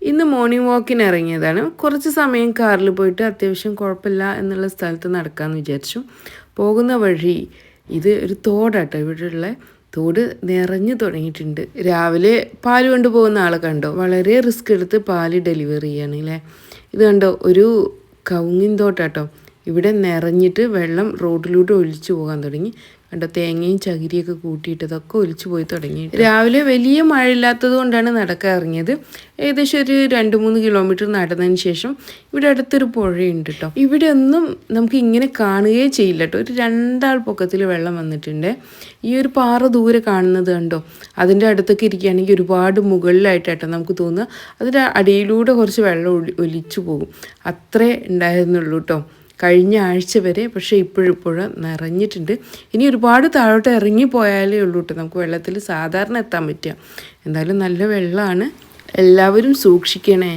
ഇന്ന് മോർണിംഗ് വാക്കിന് ഇറങ്ങിയതാണ്. കുറച്ച് സമയം കാറിൽ പോയിട്ട് അത്യാവശ്യം കുഴപ്പമില്ല എന്നുള്ള സ്ഥലത്ത് നടക്കാമെന്ന് വിചാരിച്ചു. പോകുന്ന വഴി ഇത് ഒരു തോടാട്ടോ, ഇവിടെയുള്ള തോട് നിറഞ്ഞു തുടങ്ങിയിട്ടുണ്ട്. രാവിലെ പാല് കൊണ്ടുപോകുന്ന ആളെ കണ്ടോ, വളരെ റിസ്ക് എടുത്ത് പാല് ഡെലിവറി ചെയ്യണല്ലേ. ഇത് കണ്ടോ, ഒരു കവുങ്ങിൻ തോട്ടാട്ടോ. ഇവിടെ നിറഞ്ഞിട്ട് വെള്ളം റോഡിലൂടെ ഒലിച്ചു പോകാൻ തുടങ്ങി. കണ്ടോ, തേങ്ങയും ചകിരിയൊക്കെ കൂട്ടിയിട്ടതൊക്കെ ഒലിച്ചു പോയി തുടങ്ങി. രാവിലെ വലിയ മഴയില്ലാത്തത് കൊണ്ടാണ് നടക്കാൻ ഇറങ്ങിയത്. ഏകദേശം ഒരു 2-3 കിലോമീറ്റർ നടന്നതിന് ശേഷം ഇവിടെ അടുത്തൊരു പുഴയുണ്ട് കേട്ടോ. ഇവിടെ ഒന്നും നമുക്ക് ഇങ്ങനെ കാണുകയേ ചെയ്യില്ല കേട്ടോ. ഒരു 2 ആൾ പൊക്കത്തിൽ വെള്ളം വന്നിട്ടുണ്ട്. ഈ ഒരു പാറ ദൂരെ കാണുന്നത് കണ്ടോ, അതിൻ്റെ അടുത്തൊക്കെ ഇരിക്കുകയാണെങ്കിൽ ഒരുപാട് മുകളിലായിട്ടാട്ടോ നമുക്ക് തോന്നുക. അതിൻ്റെ അടിയിലൂടെ കുറച്ച് വെള്ളം ഒലിച്ചു പോകും, അത്രേ ഉണ്ടായിരുന്നുള്ളൂ കേട്ടോ കഴിഞ്ഞ ആഴ്ച വരെ. പക്ഷേ ഇപ്പോഴിപ്പോഴ നിറഞ്ഞിട്ടുണ്ട്. ഇനി ഒരുപാട് താഴോട്ട് ഇറങ്ങിപ്പോയാലേ ഉള്ളൂ കേട്ടോ നമുക്ക് വെള്ളത്തിൽ സാധാരണ എത്താൻ പറ്റുക. എന്തായാലും നല്ല വെള്ളമാണ്, എല്ലാവരും സൂക്ഷിക്കണേ.